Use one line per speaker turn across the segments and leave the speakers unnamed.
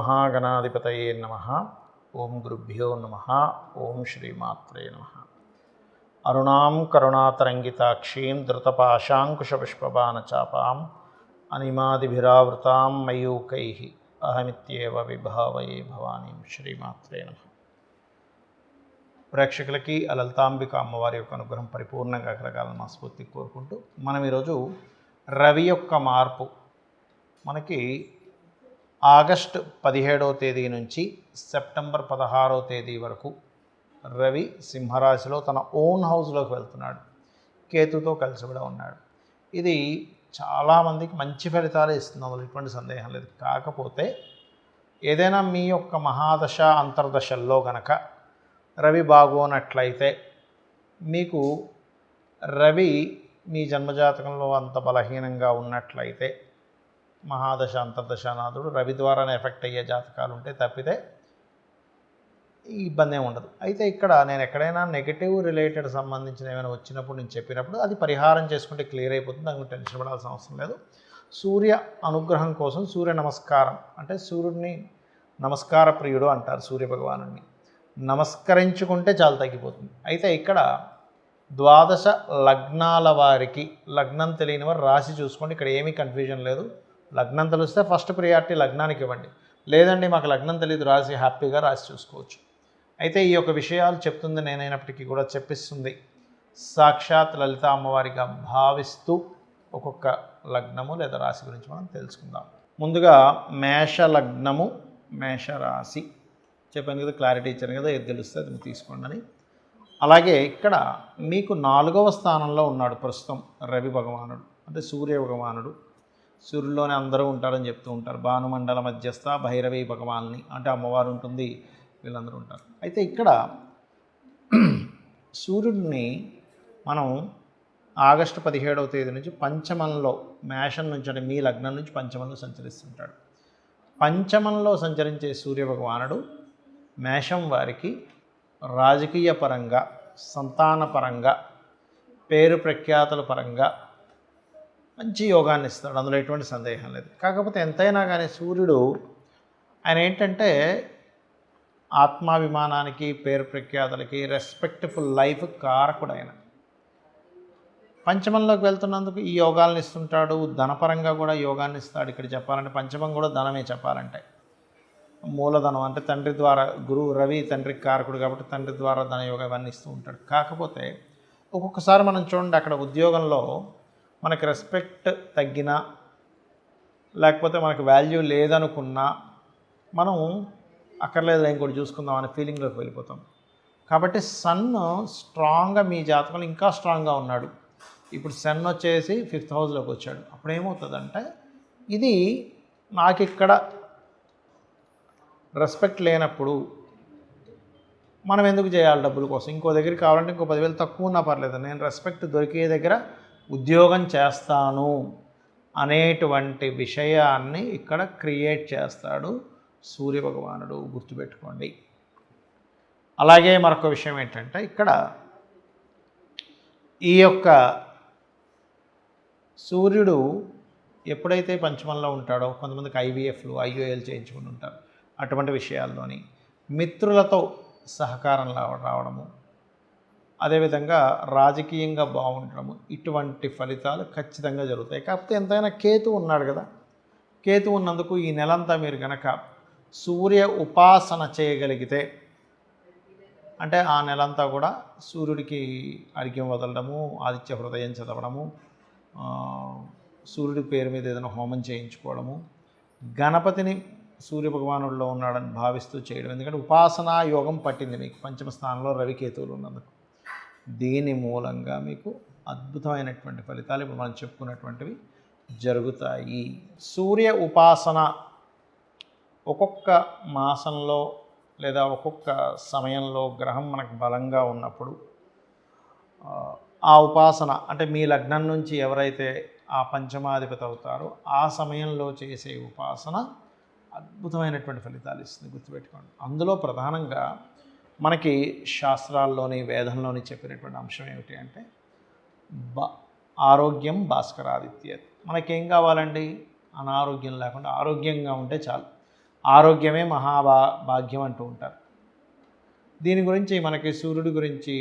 శ్రీమహాగణాధిపతయే నమః. ఓం గురుభ్యో నమః. ఓం శ్రీమాత్రే నమః. అరుణాం కరుణాతరంగితాక్షీం ధృతపాశాంకుశపుష్పబాణచాపాం అనిమాదిభిరావృతాం మయూకైః అహమిత్యేవ విభావయే భవానీం. శ్రీమాత్రే నమః. ప్రేక్షకులకి లలితాంబిక అమ్మవారి యొక్క అనుగ్రహం పరిపూర్ణంగా కలగాలని మనస్ఫూర్తిగా కోరుకుంటూ మనం ఈరోజు రవి యొక్క మార్పు మనకి ఆగస్టు 17వ తేదీ నుంచి సెప్టెంబర్ 16వ తేదీ వరకు రవి సింహరాశిలో తన ఓన్ హౌస్లోకి వెళ్తున్నాడు. కేతుతో కలిసి కూడా ఉన్నాడు. ఇది చాలామందికి మంచి ఫలితాలు ఇస్తుంది, అందులో ఎటువంటి సందేహం లేదు. కాకపోతే ఏదైనా మీ యొక్క మహాదశ అంతర్దశల్లో గనక రవి బాగోనట్లయితే మీకు రవి మీ జన్మజాతకంలో అంత బలహీనంగా ఉన్నట్లయితే మహాదశ అంతర్దశానాథుడు రవి ద్వారానే ఎఫెక్ట్ అయ్యే జాతకాలు ఉంటే తప్పితే ఈ ఇబ్బంది ఏమి ఉండదు. అయితే ఇక్కడ నేను ఎక్కడైనా నెగిటివ్ రిలేటెడ్ సంబంధించిన ఏమైనా వచ్చినప్పుడు నేను చెప్పినప్పుడు అది పరిహారం చేసుకుంటే క్లియర్ అయిపోతుంది, దానికి టెన్షన్ పడాల్సిన అవసరం లేదు. సూర్య అనుగ్రహం కోసం సూర్య నమస్కారం అంటే సూర్యుడిని నమస్కార ప్రియుడు అంటారు. సూర్య భగవానుడిని నమస్కరించుకుంటే చాలా తగ్గిపోతుంది. అయితే ఇక్కడ ద్వాదశ లగ్నాల వారికి లగ్నం తెలియని వారు రాశి చూసుకోండి. ఇక్కడ ఏమీ కన్ఫ్యూజన్ లేదు. లగ్నం తెలిస్తే ఫస్ట్ ప్రియారిటీ లగ్నానికి ఇవ్వండి. లేదండి మాకు లగ్నం తెలియదు రాశి, హ్యాపీగా రాశి చూసుకోవచ్చు. అయితే ఈ యొక్క విషయాలు చెప్తుంది నేనైనప్పటికీ కూడా చెప్పిస్తుంది సాక్షాత్ లలిత అమ్మవారిగా భావిస్తూ ఒక్కొక్క లగ్నము లేదా రాశి గురించి మనం తెలుసుకుందాం. ముందుగా మేష లగ్నము మేష రాశి చెప్పాను కదా, క్లారిటీ ఇచ్చాను కదా, ఏది తెలుస్తే అది తీసుకోండి అని. అలాగే ఇక్కడ మీకు 4వ స్థానంలో ఉన్నాడు ప్రస్తుతం రవి భగవానుడు, అంటే సూర్య భగవానుడు. సూర్యుల్లోనే అందరూ ఉంటారని చెప్తూ ఉంటారు. భానుమండల మధ్యస్థ భైరవి భగవాన్ని అంటే అమ్మవారు ఉంటుంది, వీళ్ళందరూ ఉంటారు. అయితే ఇక్కడ సూర్యుడిని మనం ఆగస్టు 17వ తేదీ నుంచి పంచమంలో మేషం నుంచి అంటే మీ లగ్నం నుంచి పంచమంలో సంచరిస్తుంటాడు. పంచమంలో సంచరించే సూర్య భగవానుడు మేషం వారికి రాజకీయ పరంగా, సంతాన పరంగా, పేరు ప్రఖ్యాతుల పరంగా మంచి యోగాన్ని ఇస్తాడు, అందులో ఎటువంటి సందేహం లేదు. కాకపోతే ఎంతైనా కానీ సూర్యుడు ఆయన ఏంటంటే ఆత్మాభిమానానికి, పేరు ప్రఖ్యాతులకి, రెస్పెక్ట్ఫుల్ లైఫ్ కారకుడు. ఆయన పంచమంలోకి వెళ్తున్నందుకు ఈ యోగాలను ఇస్తుంటాడు. ధనపరంగా కూడా యోగాన్ని ఇస్తాడు. ఇక్కడ చెప్పాలంటే పంచమం కూడా ధనమే చెప్పాలంటే, మూలధనం అంటే తండ్రి ద్వారా, గురువు రవి తండ్రికి కారకుడు కాబట్టి తండ్రి ద్వారా ధనయోగం ఇవన్నీ ఇస్తూ ఉంటాడు. కాకపోతే ఒక్కొక్కసారి మనం చూడండి, అక్కడ ఉద్యోగంలో మనకి రెస్పెక్ట్ తగ్గినా లేకపోతే మనకు వాల్యూ లేదనుకున్నా మనం అక్కర్లేదు ఇంకోటి చూసుకుందాం అనే ఫీలింగ్లోకి వెళ్ళిపోతాం. కాబట్టి సన్ స్ట్రాంగ్గా మీ జాతకంలో ఇంకా స్ట్రాంగ్గా ఉన్నాడు. ఇప్పుడు సన్ వచ్చేసి 5th హౌస్లోకి వచ్చాడు. అప్పుడు ఏమవుతుందంటే ఇది నాకు ఇక్కడ రెస్పెక్ట్ లేనప్పుడు మనం ఎందుకు చేయాలి డబ్బుల కోసం? ఇంకో దగ్గరికి కావాలంటే ఇంకో 10,000 తక్కువ ఉన్నా పర్లేదు, నేను రెస్పెక్ట్ దొరికే దగ్గర ఉద్యోగం చేస్తాను అనేటువంటి విషయాన్ని ఇక్కడ క్రియేట్ చేస్తాడు సూర్య భగవానుడు, గుర్తుపెట్టుకోండి. అలాగే మరొక విషయం ఏంటంటే ఇక్కడ ఈ యొక్క సూర్యుడు ఎప్పుడైతే పంచమంలో ఉంటాడో కొంతమందికి ఐవీఎఫ్లు, ఐఓఎల్ చేయించుకుని ఉంటారు. అటువంటి విషయాల్లోని మిత్రులతో సహకారం రావడము, అదేవిధంగా రాజకీయంగా బాగుండడము, ఇటువంటి ఫలితాలు ఖచ్చితంగా జరుగుతాయి. కాకపోతే ఎంతైనా కేతు ఉన్నాడు కదా, కేతు ఉన్నందుకు ఈ నెలంతా మీరు కనుక సూర్య ఉపాసన చేయగలిగితే అంటే ఆ నెలంతా కూడా సూర్యుడికి అర్ఘ్యం వదలడము, ఆదిత్య హృదయం చదవడము, సూర్యుడి పేరు మీద ఏదైనా హోమం చేయించుకోవడము, గణపతిని సూర్య భగవానుడిలో ఉన్నాడని భావిస్తూ చేయడం. ఎందుకంటే ఉపాసనా యోగం పట్టింది మీకు పంచమ స్థానంలో రవికేతువులు ఉన్నందుకు. దీని మూలంగా మీకు అద్భుతమైనటువంటి ఫలితాలు ఇప్పుడు మనం చెప్పుకున్నటువంటివి జరుగుతాయి. సూర్య ఉపాసన ఒక్కొక్క మాసంలో లేదా ఒక్కొక్క సమయంలో గ్రహం మనకు బలంగా ఉన్నప్పుడు ఆ ఉపాసన అంటే మీ లగ్నం నుంచి ఎవరైతే ఆ పంచమాధిపతి అవుతారో ఆ సమయంలో చేసే ఉపాసన అద్భుతమైనటువంటి ఫలితాలు ఇస్తుంది, గుర్తుపెట్టుకోండి. అందులో ప్రధానంగా మనకి శాస్త్రాల్లోని వేదంలోని చెప్పినటువంటి అంశం ఏమిటి అంటే ఆరోగ్యం భాస్కరాదిత్య. మనకేం కావాలండి? అనారోగ్యం లేకుండా ఆరోగ్యంగా ఉంటే చాలు. ఆరోగ్యమే భాగ్యం అంటూ ఉంటారు. దీని గురించి మనకి సూర్యుడి గురించి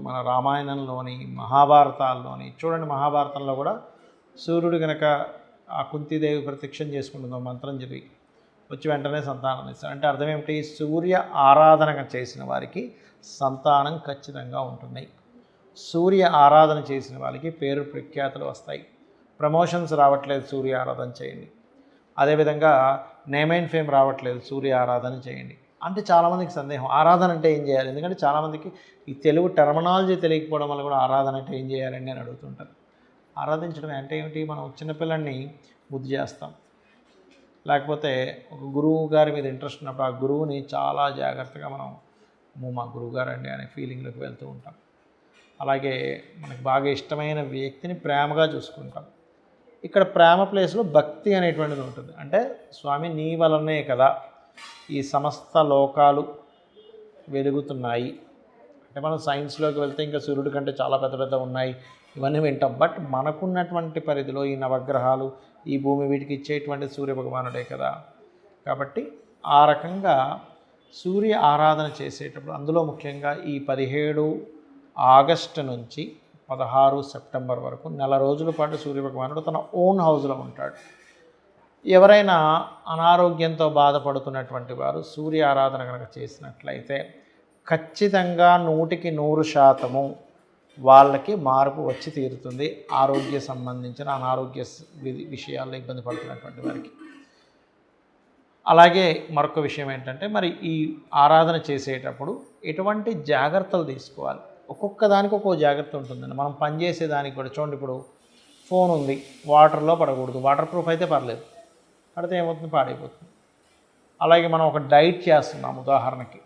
మన రామాయణంలోని మహాభారతాల్లోని చూడండి, మహాభారతంలో కూడా సూర్యుడు కనుక ఆ కుంతీదేవి ప్రత్యక్షం చేసుకుంటుందో మంత్రం జరిగి వచ్చి వెంటనే సంతానం ఇస్తారు. అంటే అర్థం ఏమిటి? సూర్య ఆరాధన చేసిన వారికి సంతానం ఖచ్చితంగా ఉంటుంది. సూర్య ఆరాధన చేసిన వాళ్ళకి పేరు ప్రఖ్యాతులు వస్తాయి. ప్రమోషన్స్ రావట్లేదు, సూర్య ఆరాధన చేయండి. అదేవిధంగా నేమ్ అండ్ ఫేమ్ రావట్లేదు, సూర్య ఆరాధన చేయండి. అంటే చాలామందికి సందేహం, ఆరాధన అంటే ఏం చేయాలి? ఎందుకంటే చాలామందికి ఈ తెలుగు టర్మినాలజీ తెలియకపోవడం వల్ల కూడా ఆరాధన అంటే ఏం చేయాలండి అని అడుగుతుంటారు. ఆరాధించడం అంటే ఏమిటి? మనం చిన్నపిల్లల్ని ముద్దు చేస్తాం, లేకపోతే ఒక గురువు గారి మీద ఇంట్రెస్ట్ ఉన్నప్పుడు ఆ గురువుని చాలా జాగ్రత్తగా మనం మా గురువు గారు అండి అనే ఫీలింగ్లోకి వెళ్తూ ఉంటాం. అలాగే మనకు బాగా ఇష్టమైన వ్యక్తిని ప్రేమగా చూసుకుంటాం. ఇక్కడ ప్రేమ ప్లేస్లో భక్తి అనేటువంటిది ఉంటుంది. అంటే స్వామి నీ వలనే కదా ఈ సమస్త లోకాలు వెలుగుతున్నాయి. అంటే మనం సైన్స్లోకి వెళ్తే ఇంకా సూర్యుడి కంటే చాలా పెద్ద పెద్ద ఉన్నాయి, ఇవన్నీ వింటాం. బట్ మనకున్నటువంటి పరిధిలో ఈ నవగ్రహాలు, ఈ భూమి, వీటికి ఇచ్చేటువంటి సూర్యభగవానుడే కదా. కాబట్టి ఆ రకంగా సూర్య ఆరాధన చేసేటప్పుడు అందులో ముఖ్యంగా ఈ 17 ఆగస్టు నుంచి 16 సెప్టెంబర్ వరకు నెల రోజుల పాటు సూర్యభగవానుడు తన ఓన్ హౌస్లో ఉంటాడు. ఎవరైనా అనారోగ్యంతో బాధపడుతున్నటువంటి వారు సూర్య ఆరాధన కనుక చేసినట్లయితే ఖచ్చితంగా 100% వాళ్ళకి మార్పు వచ్చి తీరుతుంది. ఆరోగ్య సంబంధించిన అనారోగ్య విషయాల్లో ఇబ్బంది పడుతున్నటువంటి వారికి. అలాగే మరొక విషయం ఏంటంటే, మరి ఈ ఆరాధన చేసేటప్పుడు ఎటువంటి జాగ్రత్తలు తీసుకోవాలి? ఒక్కొక్క దానికి ఒక్కో జాగ్రత్త ఉంటుందండి. మనం పనిచేసే దానికి కూడా చూడండి, ఇప్పుడు ఫోన్ ఉంది, వాటర్లో పడకూడదు. వాటర్ ప్రూఫ్ అయితే పర్లేదు, పడితే ఏమవుతుంది? పాడైపోతుంది. అలాగే మనం ఒక డైట్ చేస్తున్నాం, ఉదాహరణకి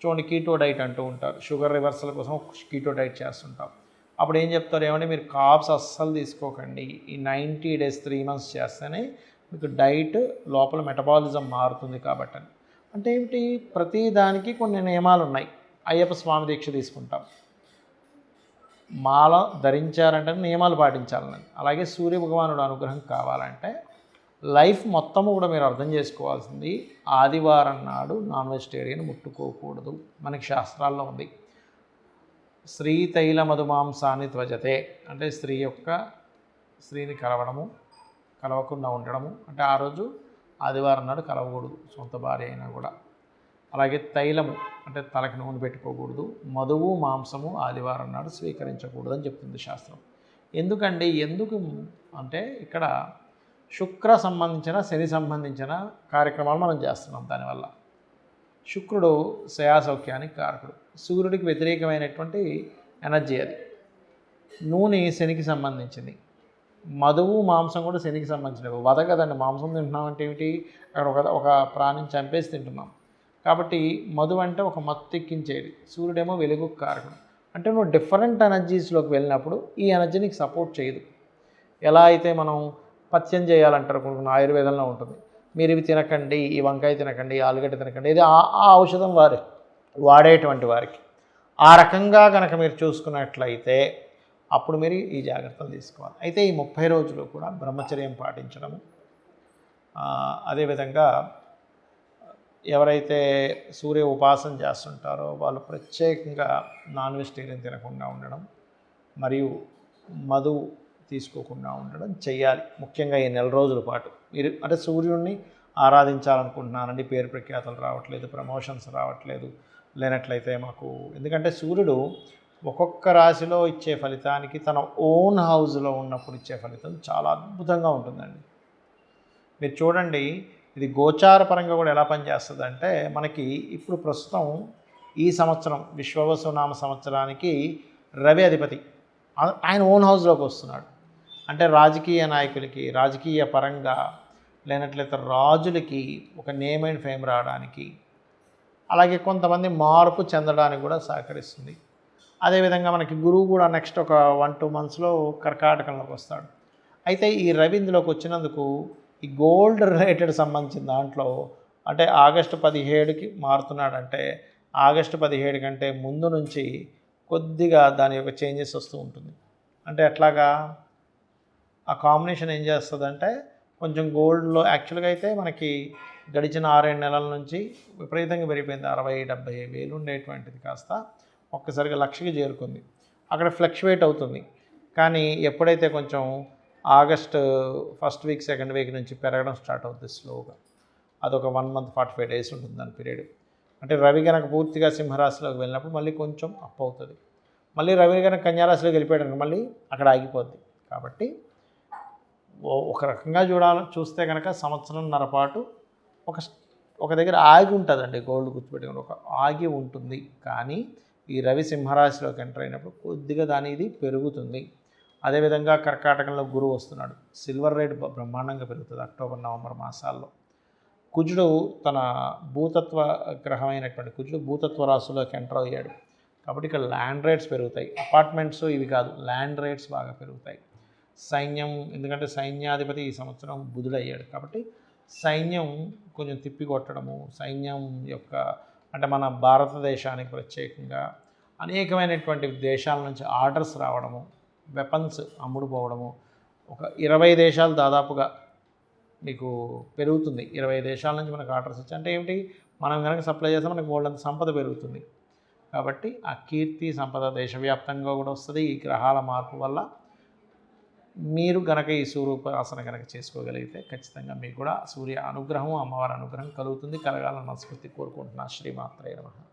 చూడండి, కీటో డైట్ అంటూ ఉంటారు. షుగర్ రివర్సల్ కోసం కీటో డైట్ చేస్తుంటాం. అప్పుడు ఏం చెప్తారు? ఏమంటే మీరు కార్బ్స్ అస్సలు తీసుకోకండి, ఈ 90 days 3 months చేస్తేనే మీకు డైట్ లోపల మెటబాలిజం మారుతుంది కాబట్టి. అంటే ఏమిటి? ప్రతి దానికి కొన్ని నియమాలు ఉన్నాయి. అయ్యప్ప స్వామి దీక్ష తీసుకుంటాం, మాల ధరించారంటే నియమాలు పాటించాలని. అలాగే సూర్య భగవానుడు అనుగ్రహం కావాలంటే లైఫ్ మొత్తము కూడా మీరు అర్థం చేసుకోవాల్సింది, ఆదివారం నాడు నాన్ వెజిటేరియన్ ముట్టుకోకూడదు. మనకి శాస్త్రాల్లో ఉంది. స్త్రీ తైల మధుమాంసాన్ని త్వజతే, అంటే స్త్రీని కలవకుండా ఉండడము. అంటే ఆ రోజు ఆదివారం నాడు కలవకూడదు, సొంత భార్య అయినా కూడా. అలాగే తైలము అంటే తలకి నూనె పెట్టుకోకూడదు. మధువు మాంసము ఆదివారం నాడు స్వీకరించకూడదు అని చెప్తుంది శాస్త్రం. ఎందుకు అంటే ఇక్కడ శుక్ర సంబంధించిన, శని సంబంధించిన కార్యక్రమాలు మనం చేస్తున్నాం. దానివల్ల శుక్రుడు శయాసౌఖ్యానికి కారకుడు, సూర్యుడికి వ్యతిరేకమైనటువంటి ఎనర్జీ అది. నూనె శనికి సంబంధించింది, మధువు మాంసం కూడా శనికి సంబంధించినవి. వధ కదండి, మాంసం తింటున్నాం అంటే ఏమిటి? అక్కడ ఒక ప్రాణిని చంపేసి తింటున్నాం. కాబట్టి మధు అంటే ఒక మత్తు ఎక్కించేది, సూర్యుడేమో వెలుగు కారకుడు. అంటే నువ్వు డిఫరెంట్ ఎనర్జీస్లోకి వెళ్ళినప్పుడు ఈ ఎనర్జీ నీకు సపోర్ట్ చేయదు. ఎలా అయితే మనం పథ్యం చేయాలంటారు, కొన్ని ఆయుర్వేదంలో ఉంటుంది, మీరు ఇవి తినకండి, ఈ వంకాయ తినకండి, ఆలుగడ్డ తినకండి, ఇది ఆ ఔషధం వాడేటువంటి వారికి. ఆ రకంగా కనుక మీరు చూసుకున్నట్లయితే అప్పుడు మీరు ఈ జాగ్రత్తలు తీసుకోవాలి. అయితే ఈ 30 రోజులు కూడా బ్రహ్మచర్యం పాటించడము, అదేవిధంగా ఎవరైతే సూర్య ఉపాసన చేస్తుంటారో వాళ్ళు ప్రత్యేకంగా నాన్ వెజిటేరియన్ తినకుండా ఉండడం, మరియు మధు తీసుకోకుండా ఉండడం చేయాలి. ముఖ్యంగా ఈ నెల రోజుల పాటు మీరు అంటే సూర్యుడిని ఆరాధించాలనుకుంటున్నానండి, పేరు ప్రఖ్యాతలు రావట్లేదు, ప్రమోషన్స్ రావట్లేదు, లేనట్లయితే మాకు, ఎందుకంటే సూర్యుడు ఒక్కొక్క రాశిలో ఇచ్చే ఫలితానికి తన ఓన్ హౌస్లో ఉన్నప్పుడు ఇచ్చే ఫలితం చాలా అద్భుతంగా ఉంటుందండి. మీరు చూడండి, ఇది గోచార పరంగా కూడా ఎలా పనిచేస్తుందంటే, మనకి ఇప్పుడు ప్రస్తుతం ఈ సంవత్సరం విశ్వవసునామ సంవత్సరానికి రవి అధిపతి ఆయన ఓన్ హౌస్లోకి వస్తున్నాడు. అంటే రాజకీయ నాయకులకి, రాజకీయ పరంగా లేనట్లయితే రాజులకి ఒక నేమ్ అండ్ ఫేమ్ రావడానికి, అలాగే కొంతమంది మార్పు చెందడానికి కూడా సహకరిస్తుంది. అదేవిధంగా మనకి గురువు కూడా నెక్స్ట్ ఒక 1-2 monthsలో కర్కాటకంలోకి వస్తాడు. అయితే ఈ రవి ఇందులోకి వచ్చినందుకు ఈ గోల్డ్ రిలేటెడ్ సంబంధించిన దాంట్లో అంటే ఆగస్టు 17కి మారుతున్నాడంటే ఆగస్టు 17 కంటే ముందు నుంచి కొద్దిగా దాని యొక్క చేంజెస్ వస్తూ ఉంటుంది. అంటే ఎట్లాగా ఆ కాంబినేషన్ ఏం చేస్తుందంటే కొంచెం గోల్డ్లో యాక్చువల్గా అయితే మనకి గడిచిన 6-7 నెలల నుంచి విపరీతంగా పెరిగిపోయింది. 60-70 వేలు ఉండేటువంటిది కాస్త ఒక్కసారిగా 1,00,000కి చేరుకుంది. అక్కడ ఫ్లక్చువేట్ అవుతుంది. కానీ ఎప్పుడైతే కొంచెం August first week second week నుంచి పెరగడం స్టార్ట్ అవుతుంది స్లోగా. అదొక 1 మంత్ 45 డేస్ ఉంటుంది దాని పీరియడ్. అంటే రవి కనుక పూర్తిగా సింహరాశిలోకి వెళ్ళినప్పుడు మళ్ళీ కొంచెం అప్ అవుతుంది. మళ్ళీ రవి కనుక కన్యారాశిలోకి వెళ్ళిపోయాడు మళ్ళీ అక్కడ ఆగిపోద్ది. కాబట్టి ఒక రకంగా చూస్తే కనుక సంవత్సరంన్నర పాటు ఒక దగ్గర ఆగి ఉంటుందండి. గోల్డ్ గుర్తుపెట్టుకుని ఒక ఆగి ఉంటుంది. కానీ ఈ రవి సింహరాశిలోకి ఎంటర్ అయినప్పుడు కొద్దిగా దాని ఇది పెరుగుతుంది. అదేవిధంగా కర్కాటకంలో గురువు వస్తున్నాడు. సిల్వర్ రేట్ బ్రహ్మాండంగా పెరుగుతుంది అక్టోబర్ నవంబర్ మాసాల్లో. కుజుడు తన భూతత్వ గ్రహమైనటువంటి కుజుడు భూతత్వ రాశిలోకి ఎంటర్ అయ్యాడు. కాబట్టి ఇక్కడ ల్యాండ్ రేట్స్ పెరుగుతాయి. అపార్ట్మెంట్స్ ఇవి కాదు, ల్యాండ్ రేట్స్ బాగా పెరుగుతాయి. సైన్యం, ఎందుకంటే సైన్యాధిపతి ఈ సంవత్సరం బుధుడయ్యాడు. కాబట్టి సైన్యం కొంచెం తిప్పికొట్టడము, సైన్యం యొక్క అంటే మన భారతదేశానికి ప్రత్యేకంగా అనేకమైనటువంటి దేశాల నుంచి ఆర్డర్స్ రావడము, వెపన్స్ అమ్ముడుపోవడము, ఒక 20 దేశాలు దాదాపుగా మీకు పెరుగుతుంది. 20 దేశాల నుంచి మనకు ఆర్డర్స్ వచ్చాయి. అంటే ఏమిటి, మనం కనుక సప్లై చేస్తే మనకు బోల్డంత సంపద పెరుగుతుంది. కాబట్టి ఆ కీర్తి సంపద దేశవ్యాప్తంగా కూడా వస్తుంది. ఈ గ్రహాల మార్పు వల్ల మీరు కనుక ఈ సూర్యోపాసన కనుక చేసుకోగలిగితే ఖచ్చితంగా మీకు కూడా సూర్య అనుగ్రహం, అమ్మవారి అనుగ్రహం కలుగుతుంది. కలగాలని మనస్ఫూర్తి కోరుకుంటున్నా. శ్రీమాత్రే నమః.